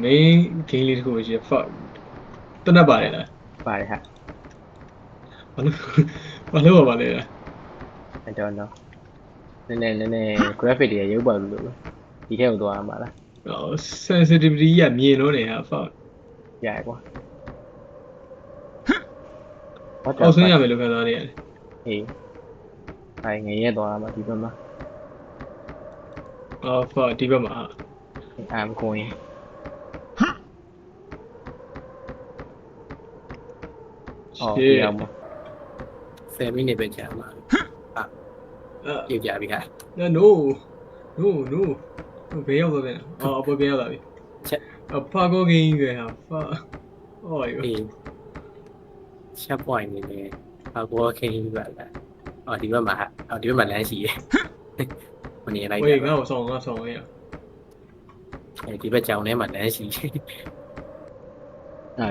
main game လေးတစ်ခုပဲရှိတယ် fuck တနက်ပါတယ်လား ပါတယ်ဟာ ဘာလို့ပါလဲ I don't know နည်းနည်း graphic တွေရုပ်ပေါက်လို့ဒီထဲကိုသွားမှာလား sensitivity ကမြင်လို့နေဟာ fuck ရရကွာ အောက်ဆင်းရမယ်လို့ခံစားနေရတယ် အေးအဲငရဲသွားမှာဒီဘက်မှာ အော် fuck ဒီဘက်မှာ I'm going အော် ဒီအောင်မှာ 10 minute ပဲကြာမှာပြုတ်ကြပြီခါ no no ဘယ်ရောက်သွားပြန်အော်အပေါ်ပြန်ရောက်လာပြီ ချက် ဖာကိုဂင်းပဲဟာ fuck အော် အေးချက် point နေတယ်ဘောခင်းပါလားအော်ဒီဘက်မှာအော်ဒီဘက်မှာလမ်းရှိရယ်မနေလိုက် ဝေးငါ့ကိုဆောင်ရ ဒီဘက်ကြောင်ထဲမှာလမ်းရှိ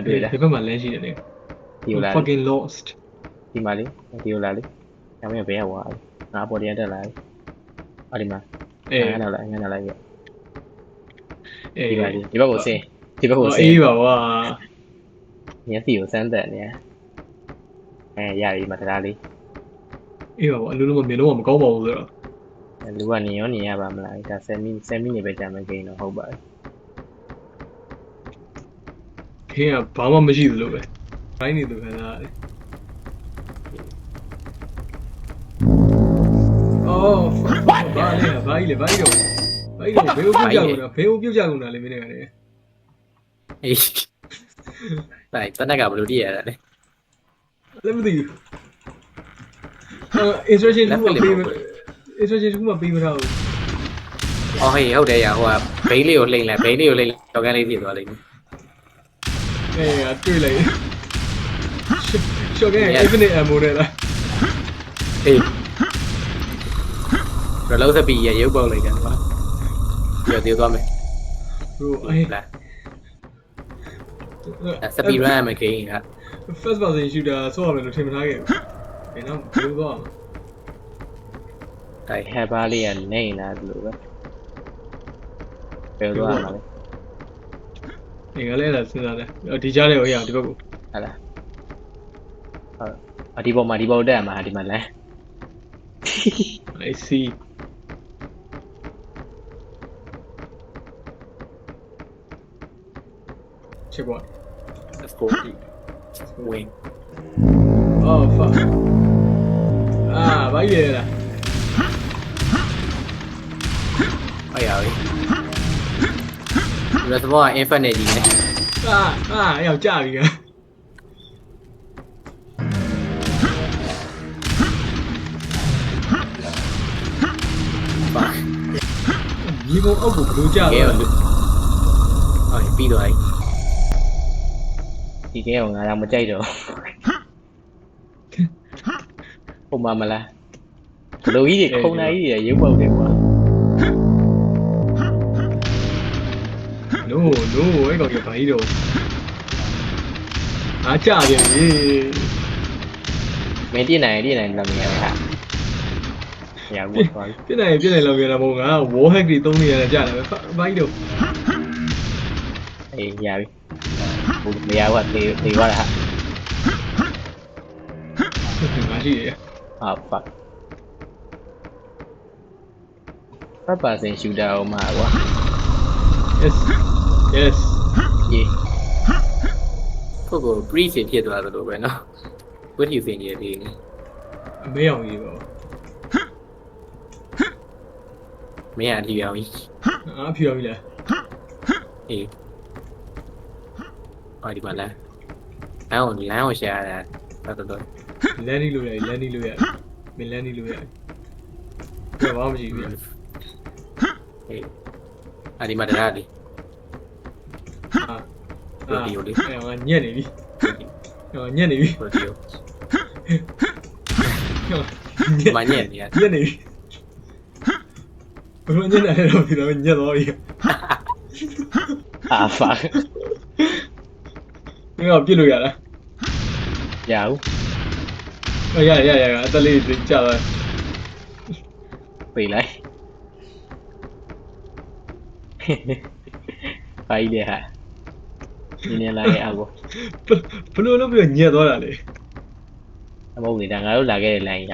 တွေ့လား ဒီဘက်မှာလမ်းရှိတယ်လေ ဒီလိုလား fucking lost ဒီမှာလေဒီလိုလားလေဒါမှမဟုတ်ဘယ်ရောက်သွားငါပေါ်တရတက်လာအော်ဒီမှာငါလာလိုက်ရဒီပါဒီဘက်ကိုဆင်းဒီဘက်ကိုဆင်း အေးပါကွာ မျက်စိကိုစမ်းတက်နေရပြီမတရားလေး အေးပါကွာအလူလုံးမမြင်တော့မကောင်းပါဘူးဆိုတော့ လူကနေရောနေရပါမလားဒါ7 minute ပဲကြာမယ်ဂိမ်းတော့ဟုတ်ပါတယ် ခင်းကဘာမှမရှိဘူးလို့ပဲဘိုင်းနေသူခံစားရတယ်အော်ဘာလဲဘာကြီးလဲဘာကြီးတော့ဘေးကိုပြုတ်ကြကုန်တာလေမင်းတွေကလည်း အေးလိုက်တနက်ကဘယ်လိုတည်ရတာလဲ လည်းမသိဘူးinstruction 2ကပေးမထားဘူး အော်ဟေးဟုတ်တယ်ရဟိုကဘိန်းလေးကိုလှိမ့်လိုက်ဘိန်းလေးကိုလှိမ့်တော့ကန်းလေးပြည့်သွားလိမ့်မယ် တွေ့လိုက်ရှော့ကဲ infinite ammo နဲ့လား အေးရလုံးစပီရရုပ်ပေါက်လိုက်တယ်ကွာပြည့်သွားမယ် bro အေး လားစပီရမ်းမယ်ခင်းက first person shooter ဆော့ရမယ်လို့ထင်မထားခဲ့ဘူးဘယ်တော့ဘယ်လိုသွားမှာ တိုင် ဟဲဘာလေးကနေလာလို့ပဲဘယ်လိုသွားမှာလဲ အေးငါလည်းအဲ့ဒါစဉ်းစားတယ်ဒီကြားထဲကိုရအောင်ဒီဘက်ကို ဟာလားဟုတ်ဒီပေါ်တက်မှာဒီမှာလမ်း I see check what let's go win oh fuck ဘာကြီးလဲလား အဲ့ရပြီဒီစဘောက infinite ကြီးနဲ့ အဲ့ရောက်ကြပြီက ပါ ဒီဘုံအောက်ကိုဘယ်လိုကြ ကဲ လဲ လို့ဟုတ်ပြီးတော့အဲ့ ဒီကဲကိုငါတော့မကြိုက်တော့ဟိုမှာမလားဘလိုကြီးတွေခုံနိုင်ကြီးတွေရုပ်ပေါက်တယ်ကွာ no အဲ့ကောင်ကြီးဘာကြီးတော့အားကြပြန်ပြီ မင်းတည်နိုင်လာမရဟာရဘူးကွာ ပြစ်နိုင်လောက်ပြန်တာမဟုတ်ငါ wall hack တွေသုံးနေရတာကြတယ်ပဲဘာကြီးတော့ အေးရပြီဟိုမရဘူးတေသွားတာဟာ ငါရှိရ ဟုတ် fuck ပတ်စင်ရှူတာအောင်မှာကွာ yes အေး ကိုကို breeze ဖြစ်သွားတယ်လို့ပဲနော်ဝတ်ထီစင်ကြီးလေး အမေအောင်ကြီးပေါ့ မင်းအထီအောင်ကြီး အားဖြူအောင်ကြီးလား အေးအော်ဒီမှာလမ်းကိုရှာရတာတော် လန်နီလို့ရတယ်မင်းလန်နီလို့ရတယ်ပြဘာမှမရှိဘူး အေးအဒီမှာတရားလေး ငါညက်နေပြီညက်နေပြီ ဟိုဒီမညက်နေရ ညက်နေပြီဘယ်လိုညက်နေလဲတော့ဒီတော့ညက်သွားပြီ ဟာ fuck ငါပြစ်လို့ရလား ရဘူး ရအသက်လေးကြာသွား ပြေးလိုက် ဘာကြီးလဲဟာနင်းလာရဲ့အောက်ကို ဘလို့လို့ပြီးညက်သွားတာလေ အမဟုတ်လေဒါငါတို့လာခဲ့တဲ့ line က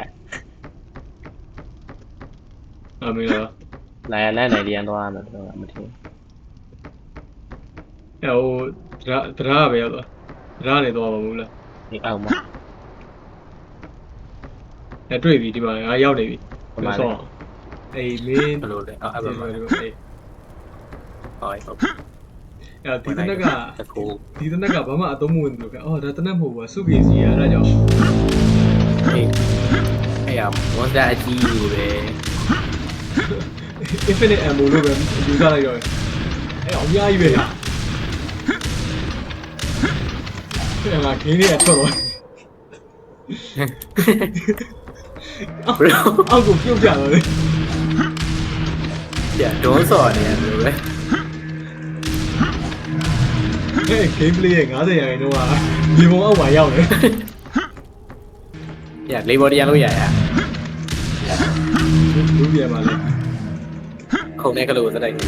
အမေလား လာရလမ်းတိုင်းတရန်သွားရမယ်တော့မထင် ဟိုတရားပဲရောက်သွားတရားနေသွားပါဘူးလား ဒီအောက်မှာ တွေ့ပြီဒီမှာငါရောက်နေပြီ ပမာ ဆောင်းအေးမင်း ဘယ်လိုလဲအော်အဲ့ဘက်မှာ အေး ဟုတ်ဟုတ် အဲ့ဒီတနက်က တကူ ဒီတနက်ကဘာမှအသုံးမဝင်ဘူးလို့ကအော်ဒါတနက်မဟုတ်ဘူးစုကေစီအဲ့ဒါကြောင့် အေးအဲ့ရမွန်စတာအကြီးကြီးပဲ infinite ammo လို့ပဲယူစားလိုက်တော့အဲ့အများကြီးပဲဟာအဲ့ငါဂိမ်းလေးကထွက်သွား ဘယ်လို အောက်ကိုပြုတ်ကြတော့လေ ပြဒွန်းစော်နေတယ်လို့ပဲ ဟဲ့ gameplay ရဲ့90ရာခိုင်နှုန်းကဒီပုံအောက်မှာရောက်နေ ပြလေဘော်တရားလို့ရရ လူပြန်ပါလေ ခုံတဲ့ကလေးကိုစတိုက်နေ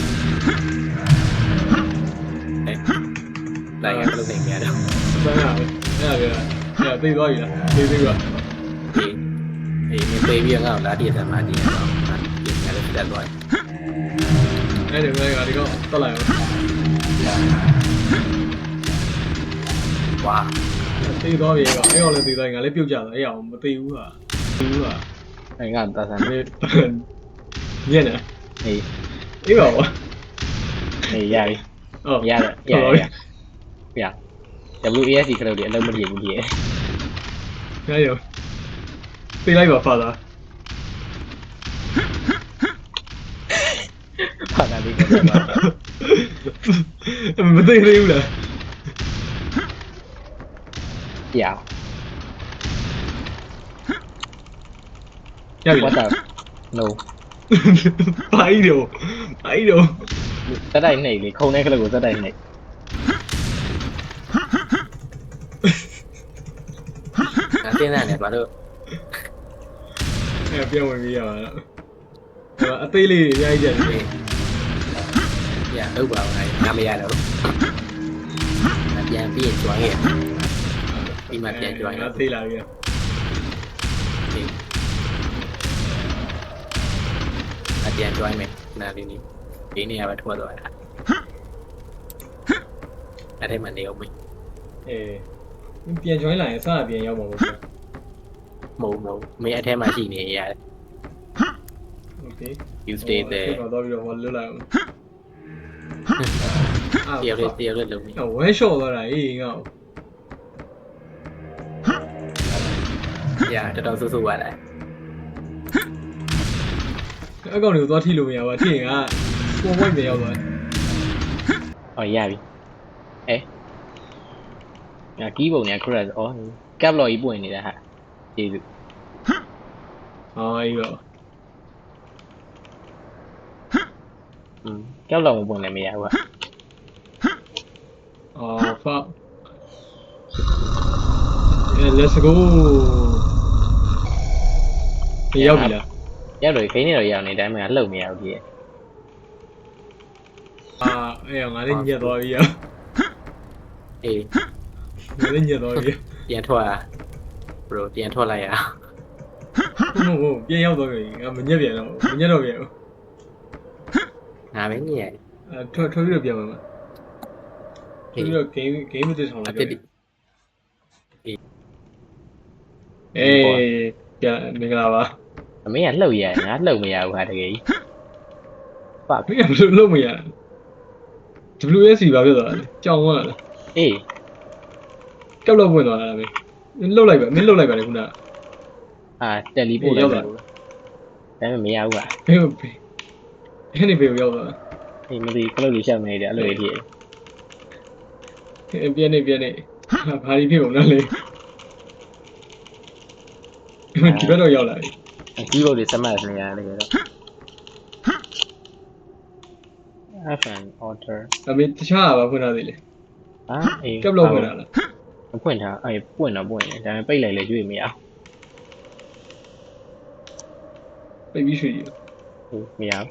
လိုက်ရကလေးနေကြတော့ စမ်းရပဲအဲ့သိသွားပြီလားသိပါ အေးမင်းပေးပြီးငါ့ကိုလာတည့်တယ်မှာတည့်ရတော့ဒီကလေးတက်သွား အဲ့ဒီမဲ့ကဒီတော့တက်လိုက်အောင် ဝါ သိသွားပြီကအဲ့အောင်လည်းသိသွားရင်ငါလည်းပြုတ်ကြတာအဲ့အောင်မသိဘူးဟာသိဘူးဟာ အဲ့ကတာဆန် ညက်နေ ဟေး အေးပါဘော ဟေးရပြီ ဟုတ် ရတယ်ရရ WASD ခလုတ်တွေအလုံးမပြေဘူးကြီးရဲ့ ရရသိလိုက်ပါဖာသာ ဟာလာလေးကတော့ပါ မသိသေးဘူးလား ရ ရပြီ what လား the no ဘာကြီးတော့ စက်တိုက်နှိပ်လေခုံတဲ့ခလုတ်ကိုစက်တိုက်နှိပ် ငါတင်းနေဘာလို့ အဲ့ပြန်ဝင်ပြီးရပါတော့အသေးလေးအများကြီးကြတယ် ရတော့ပါဘူးငါမရတော့ပြန်ပြီးကျွမ်းရဲ့ဒီမှာပြန်ကျွမ်းရ ငါသေးလာပြီ အပြန်ကျွမ်းမယ်နားလေးနေဒီနေရာပဲထွက်သွားတာအဲ့ဒီမှာနေအောင်မင်း ပြန် join လာရင်စတာပြန်ရောက်မှာပေါ့ မဟုတ်မင်းအထဲမှာရှိနေရတယ် okay you stay there တော့ပြီးတော့မလွတ်လိုက်အောင် တယောက်လေးလုံးနေ one shot သွားတာအေးငါ့ ရတော်တော်ဆူဆူပါလား အကောင့်တွေကိုသွားထိလို့မရပါထိရင်က spawn point ပဲရောက်သွားတယ် ဟောရပြီငါကီးပုံနဲ့ crash ဩကပ်လော်ကြီးပွင့်နေတာဟာကျေးဇူး အေးပါ ကပ်လော်မပွင့်လည်းမရဘူးဟာ fuck let's go ရောက်ပြီလား ရောက်တော့ခိန်းနေတော့ရောက်နေတိုင်းမှာလှုပ်မရဘူးကြီးရဲ့ အဲ့ငါလည်းညက်သွားပြီ အေး ငါလည်းညက်သွားပြီ ပြန်ထွက်อ่ะ bro ပြန်ထွက်လိုက်ရ ဟုတ်ပြန်ရောက်သွားပြီငါမညက်ပြန်တော့မညက်တော့ပြန် ငါပဲညက် ထွက်ပြီးတော့ပြန်မှာ အေး ပြီးတော့ game မတစ်ထောင် အ လိုက် ပြစ် ပြန်မင်္ဂလာပါ အမေကလှုပ်ရငါလှုပ်မရဘူးဟာတကယ်ကြီးဖတ် မင်းကဘယ်လိုလုပ်မရ WSC ဘာဖြစ်သွားလဲကြောင်သွားလား အေး ကပ်လောက်ဝင်သွားတာပဲမင်းလှုပ်လိုက်ပါမင်းလှုပ်လိုက်ပါလေခုန တယ်လီပို့လိုက်တယ်ဒါပေမဲ့မရဘူးဟာ ဘယ်အဲ့ဒီဘယ်ရောက်သွား အေးမသိခလုတ်လေးရှောက်နေတယ်အဲ့လိုကြီးရဲ့ ပြန်နေဘာဒီဖြစ်ကုန်လဲလေဒီဘက်တော့ရောက်လာပြီ ကြီးဖို့တွေစမတ်နေရတယ်ကြတော့ FN order အမေတခြားဘာဖွင့်ထားသေးလဲ အေး ကပ်လောက်ဝင်လာလား မဖွင့်ထားအေးပွင့်တော့ပွင့်တယ်ဒါပေမဲ့ပိတ်လိုက်လေကျွေးမရ ပိတ်ပြီးရွှေ့ကြည့် ဘူးမရဘူး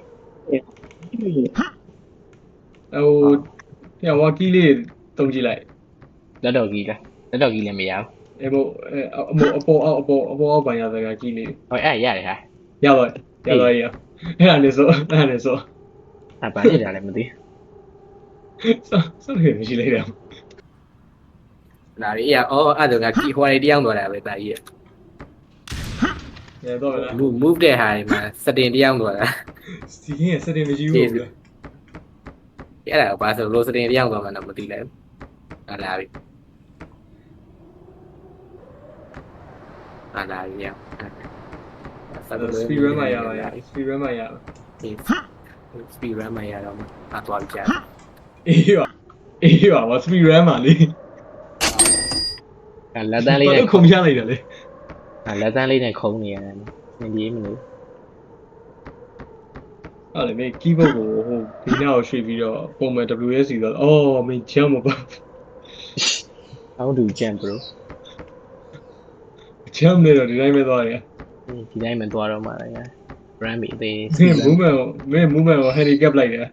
ဟို ညဝါကီးလေးတုံးကြည့်လိုက် လက်တော်ကြီးလားလက်တော်ကြီးလည်းမရဘူး အဲ့မို့အပေါ်အောက်ပိုင်းရတဲ့ကကြီးလေး ဟောအဲ့ရတယ်ဟာ ရတော့အဲ့ဒါလည်းဆို အပါရတာလည်းမသိ စောင့်နေမရှိလိုက်တယ် ဒါရီအော်အဲ့ဒါကကီဟိုရီတရားသွားတာပဲတာကြီး ရတော့လား move တဲ့ဟာဒီမှာ setting တရားသွားတာ စီကင်းစတင်မရှိဘူးဗျာ အဲ့ဒါဘာဆိုလို့ setting တရားသွားမှတော့မသိလိုက်ဘူးလာပြီလာပြီရ speed run မှာရပါရ speed run မှာရပါ speed run မှာရတော့မှအသွားကြ အေးပါ speed run မှာလေ လက်တန်းလေးနဲ့ ခုံချလိုက်တာလေ လက်တန်းလေးနဲ့ခုံနေရတယ်နင်ဒီမလို့ အဲ့လေမင်း keyboard ကိုဟိုဒီနောက်ကိုရွှေ့ပြီးတော့ပုံမှန် WSD ဆိုတော့အော်မင်း jump မပါ How do jump bro jump နေတော့ဒီတိုင်းပဲသွားတယ် ဒီတိုင်းမသွားတော့မှလည်း brand ပြီးသေး မင်း movement ကို handicap လိုက်တယ်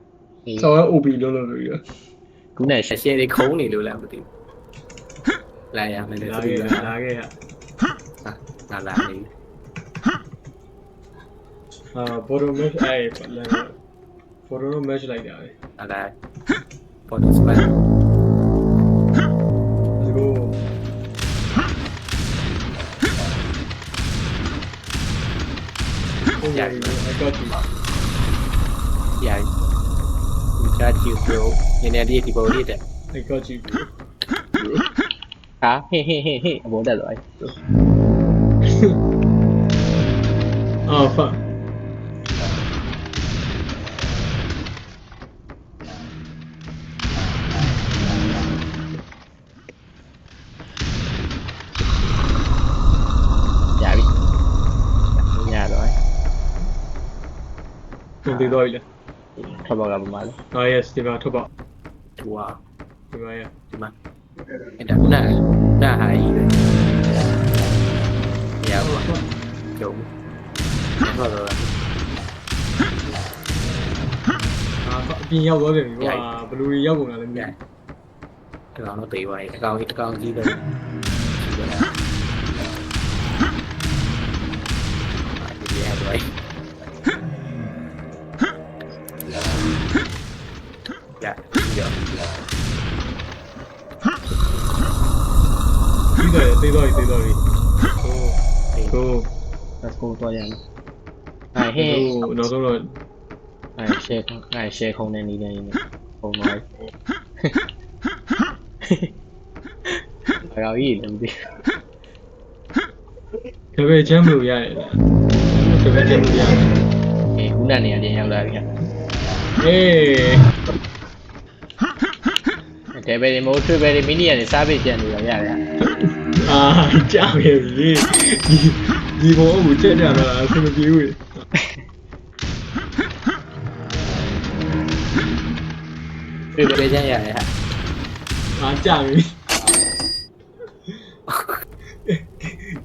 ဆောင်း OP လုံးပြီးတော့ ခုနဲ့ ရှယ်တွေခုံးနေလို့လားမသိဘူးလာရမယ်လေ လာခဲ့ဟာ လာနေ bottom match အဲ့လာ bottom match လိုက်တာပဲ လာ photo spot let's go ရ I got you ရချာချီဘရိုနည်းနည်းဒီပေါ်လေးတဲ့ I got you ဟာဟေးအပေါ်တက်သွားပြီ oh fuck ရပြီရတော့ သင်သေးတော့လေ ထပ်ပါကပါမလဲ yes ဒီမှာထုတ်ပါ တူอ่ะ ဒီမှာရ ဒီမှာအဲ့ဒါနာဟာကြီးပဲရပါကျုံဟုတ်တော့ အပြင်ရောက်သွားတယ်ကွာဘလူတွေရောက်ကုန်တာလည်းမသိ ဒီကောင်တော့တေးပါရဲ့အကောင်ကြီးပဲဒီရတော့ရ သေးတော့ဟို let's go တော့ရမယ်ဟေး နောက်ဆုံးတော့ share ခုံနေနေနေခုံသွားအကောင်ကြီးလည်းမသိ တပည့်ချမ်းလို့ရတယ်တပည့်ချမ်းလို့ရတယ် ခုနကနေပြန်ရောက်လာပြီ အေး တယ်ဘယ်ဒီမိုးထွေးဘယ်ဒီမီနီကနေစားပေးကြနေရရတယ် အာကြားပြီဒီဘောကိုချက်ကြတာအဆင်မပြေဘူး ပြေးကြရတယ်ဟာ အာကြားပြီ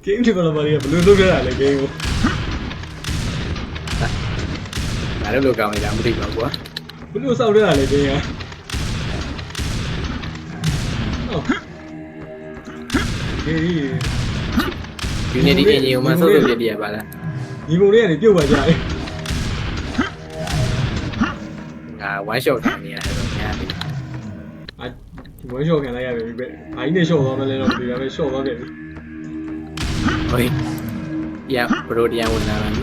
game developer တွေကဘယ်လိုလုပ်ရတာလဲ game ကို ငါတို့လိုကောင်းနေတာမသိပါဘူးကွာ ဘယ်လိုစောက်ရတာလဲ game ကဟေး ဒီနေ့ဒီအင်ဂျင်ကိုမှဆုပ်လို့ပြရပါလား ဒီပုံလေးကနေပြုတ်သွားကြတယ် ငါ one shot ခံနေရတယ်တော့ညာပြီ အာဒီဝဲရှော့ခံလိုက်ရပြီပဲအာကြီးနဲ့ရှော့သွားမလဲတော့ဒီကပဲရှော့သွားတယ် ဟိုရဘရိုတရားဝင်လာတယ်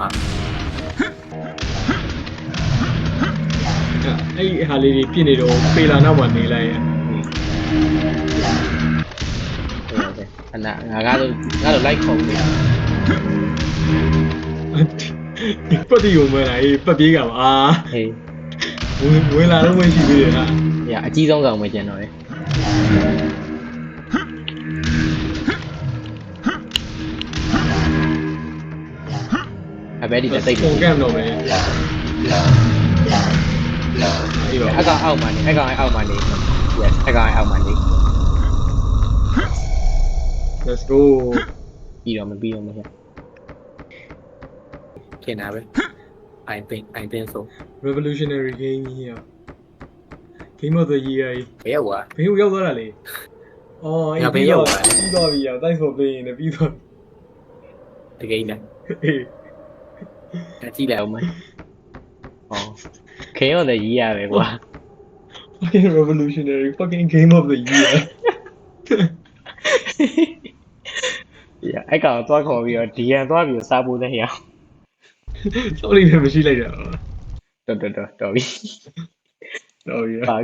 ဟာ အဲ့ဟာလေးတွေပြစ်နေတော့ပေလာနောက်မှာနေလိုက်ရ ခဏငါကတော့လိုက်ခုံနေ ပတ်တီကိုမလာရေးပတ်ပြေးကပါအာ ဟေး ဝင်လာတော့ဝင်ရှိသေးတယ်ဟာ ရအကြီးဆုံးကောင်ပဲကျန်တော့တယ်အဘယ်ဒီတိတ် ပုံကမ်တော့ပဲအေးပါ အကောင်အောက်မှာနေyes အကောင်အောက်မှာနေ let's go ပြီးတော့မပြီးတော့မဟုတ် ထင်တာပဲ I think so revolutionary game ကြီးอ่ะ Game of the Year ဘယ်ရောက်သွား ဘယ်ကိုရောက်သွားတာလဲအော်ပြီးသွားပြီ။ Thanks for playing နဲ့ပြီးသွား တကယ်နဲ့ အေး ကြည့်လိုက် အောင်မဟောခင်ရောတဲ့ရေးရပဲကွာ Fucking revolutionary fucking game of the year အဲ့ကောင်သွားခေါ်ပြီးတော့ဒီယန်သွားပြီးစားဖို့တဲ့ဟရ စောလေးပဲမရှိလိုက်တာ တော်ပြီ တော်ပြီ ပါ